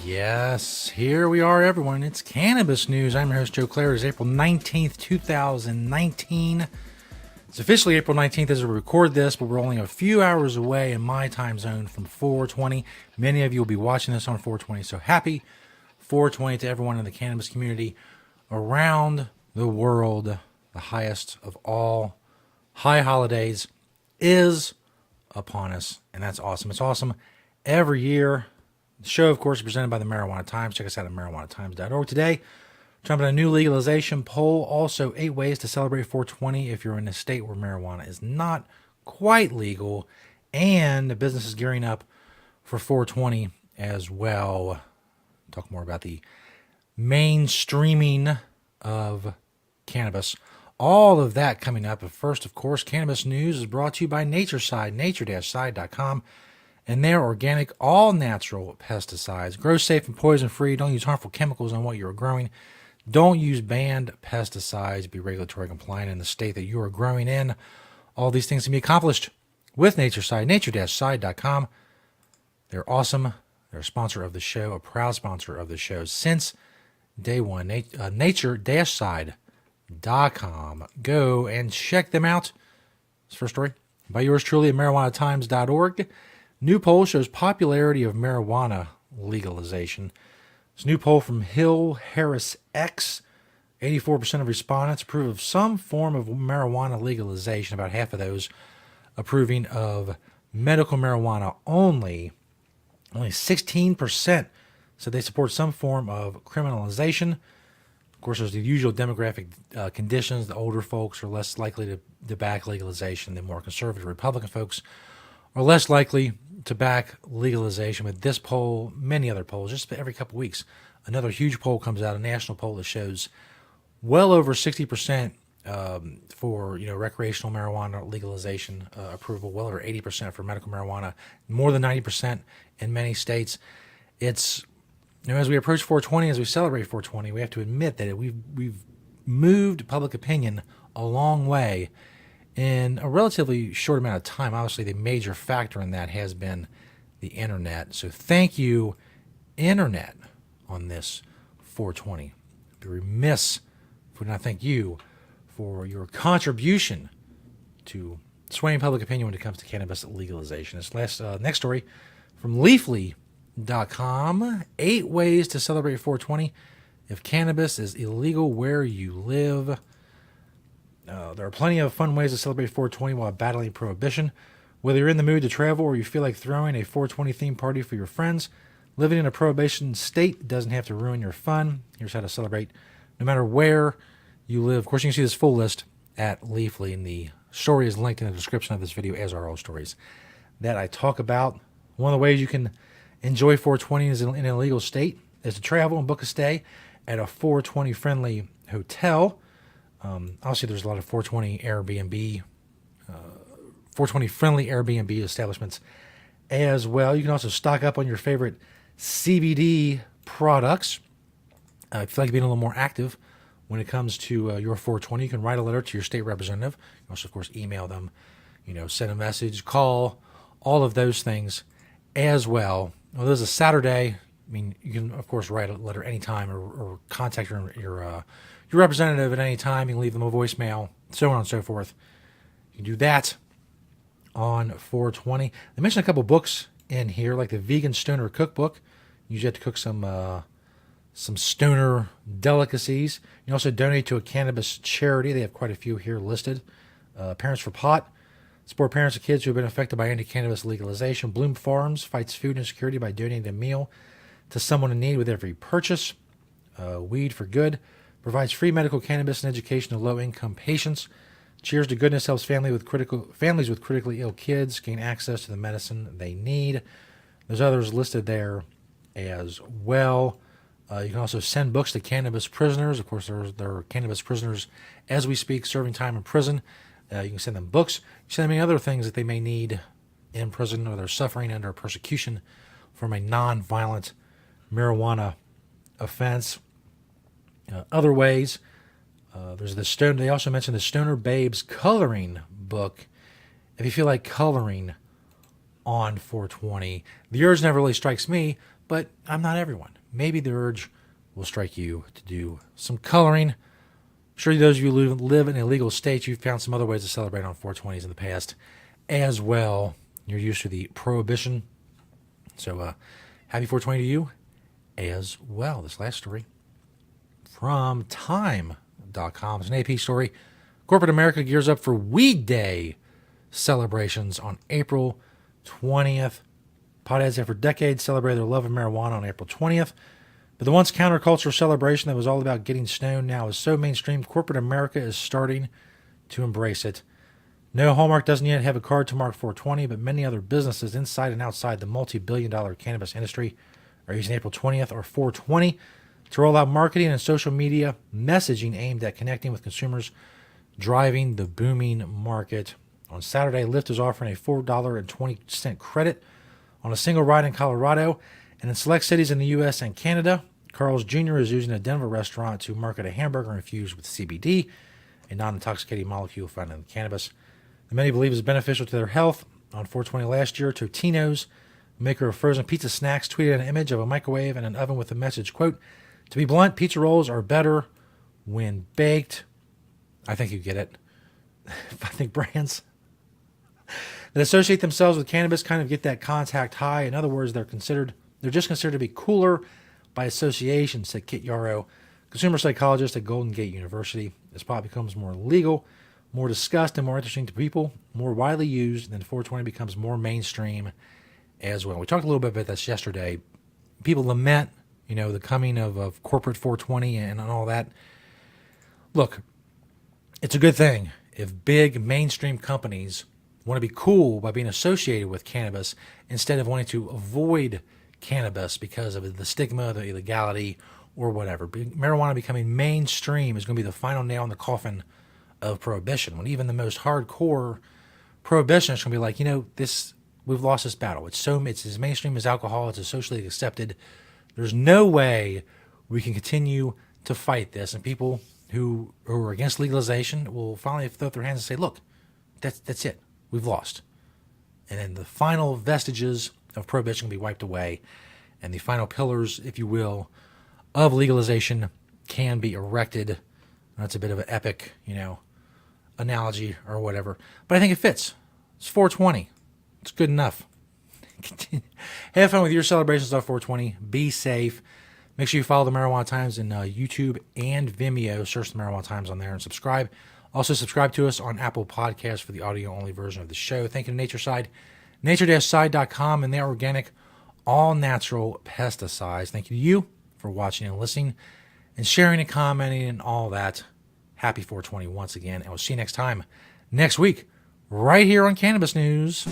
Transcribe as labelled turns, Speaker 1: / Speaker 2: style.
Speaker 1: Yes, here we are, everyone. It's Cannabis News. I'm your host, Joe Klare. It's April 19th, 2019. It's officially April 19th as we record this, but we're only a few hours away in my time zone from 420. Many of you will be watching this on 420, so happy 420 to everyone in the cannabis community around the world. The highest of all high holidays is upon us, and that's awesome. It's awesome every year. The show, of course, is presented by the Marijuana Times. Check us out at marijuanatimes.org. Today, we're talking about a new legalization poll. Also, 8 ways to celebrate 420 if you're in a state where marijuana is not quite legal. And the business is gearing up for 420 as well. Talk more about the mainstreaming of cannabis. All of that coming up. But first, of course, Cannabis News is brought to you by Natureside, nature-side.com. And their organic, all-natural pesticides. Grow safe and poison-free. Don't use harmful chemicals on what you're growing. Don't use banned pesticides. Be regulatory compliant in the state that you are growing in. All these things can be accomplished with Natureside, nature-side.com. They're awesome. They're a sponsor of the show, a proud sponsor of the show since day one. Nature-side.com. Go and check them out. This first story by yours truly at marijuanatimes.org. New poll shows popularity of marijuana legalization. This new poll from Hill Harris X, 84% of respondents approve of some form of marijuana legalization. About half of those approving of medical marijuana only. Only 16% said they support some form of criminalization. Of course, there's the usual demographic conditions. The older folks are less likely to back legalization. The more conservative Republican folks are less likely to back legalization. With this poll, many other polls, just every couple weeks, another huge poll comes out, a national poll that shows well over 60% for recreational marijuana legalization approval, well over 80% for medical marijuana, more than 90% in many states. It's as we approach 420, as we celebrate 420, we have to admit that we've moved public opinion a long way in a relatively short amount of time. Obviously, the major factor in that has been the internet. So thank you, internet, on this 420. I'd be remiss if we did not thank you for your contribution to swaying public opinion when it comes to cannabis legalization. This next story from Leafly.com. 8 ways to celebrate 420 if cannabis is illegal where you live. There are plenty of fun ways to celebrate 420 while battling prohibition. Whether you're in the mood to travel or you feel like throwing a 420 themed party for your friends, living in a prohibition state doesn't have to ruin your fun. Here's how to celebrate no matter where you live. Of course, you can see this full list at Leafly, and the story is linked in the description of this video, as are all stories that I talk about. One of the ways you can enjoy 420 is in an illegal state is to travel and book a stay at a 420-friendly hotel. Obviously, there's a lot of 420 Airbnb, 420-friendly Airbnb establishments as well. You can also stock up on your favorite CBD products. If you feel like being a little more active when it comes to your 420, you can write a letter to your state representative. You can also, of course, email them, send a message, call, all of those things as well. Well, this is a Saturday. You can, of course, write a letter anytime or contact your representative at any time. You can leave them a voicemail, so on and so forth. You can do that on 420. They mentioned a couple books in here, like the Vegan Stoner Cookbook. You usually have to cook some stoner delicacies. You can also donate to a cannabis charity. They have quite a few here listed. Parents for Pot. Support parents of kids who have been affected by anti-cannabis legalization. Bloom Farms fights food insecurity by donating a meal to someone in need with every purchase. Weed for Good provides free medical cannabis and education to low-income patients. Cheers to Goodness helps families with critically ill kids gain access to the medicine they need. There's others listed there as well. You can also send books to cannabis prisoners. Of course, there are cannabis prisoners as we speak serving time in prison. You can send them books. You can send them any other things that they may need in prison, or they're suffering under persecution from a non-violent marijuana offense. Other ways, there's the Stone. They also mentioned the Stoner Babes coloring book. If you feel like coloring on 420. The urge never really strikes me, but I'm not everyone. Maybe the urge will strike you to do some coloring. I'm sure those of you who live in illegal states, you've found some other ways to celebrate on 420s in the past as well. You're used to the prohibition. So happy 420 to you as well. This last story from Time.com. It's an AP story. Corporate America gears up for Weed Day celebrations on April 20th. Potheads have for decades celebrated their love of marijuana on April 20th. But the once counterculture celebration that was all about getting stoned now is so mainstream, corporate America is starting to embrace it. No, Hallmark doesn't yet have a card to mark 420, but many other businesses inside and outside the multi-billion-dollar cannabis industry are using April 20th or 420 to roll out marketing and social media messaging aimed at connecting with consumers, driving the booming market. On Saturday, Lyft is offering a $4.20 credit on a single ride in Colorado, and in select cities in the U.S. and Canada. Carl's Jr. is using a Denver restaurant to market a hamburger infused with CBD, a non-intoxicating molecule found in cannabis that many believe is beneficial to their health. On 420 last year, Totino's, maker of frozen pizza snacks, tweeted an image of a microwave and an oven with the message, quote, "To be blunt, pizza rolls are better when baked." I think you get it. I think brands that associate themselves with cannabis kind of get that contact high. In other words, they're just considered to be cooler by association, said Kit Yarrow, consumer psychologist at Golden Gate University. As pot becomes more legal, more discussed, and more interesting to people, more widely used, then 420 becomes more mainstream as well. We talked a little bit about this yesterday. People lament, the coming of corporate 420 and all that. Look, it's a good thing if big mainstream companies want to be cool by being associated with cannabis instead of wanting to avoid cannabis because of the stigma, the illegality, or whatever. Marijuana becoming mainstream is going to be the final nail in the coffin of prohibition. When even the most hardcore prohibitionists are going to be like, we've lost this battle. It's as mainstream as alcohol. It's as socially accepted. There's no way we can continue to fight this. And people who are against legalization will finally throw up their hands and say, look, that's it. We've lost. And then the final vestiges of prohibition can be wiped away. And the final pillars, if you will, of legalization can be erected. That's a bit of an epic, analogy or whatever. But I think it fits. It's 420. It's good enough. Have fun with your celebrations of 420. Be safe. Make sure you follow the Marijuana Times in YouTube and Vimeo. Search the Marijuana Times on there and subscribe. Also, subscribe to us on Apple Podcasts for the audio-only version of the show. Thank you to Nature Side, nature-side.com, and their organic, all-natural pesticides. Thank you to you for watching and listening and sharing and commenting and all that. Happy 420 once again, and we'll see you next time, next week, right here on Cannabis News.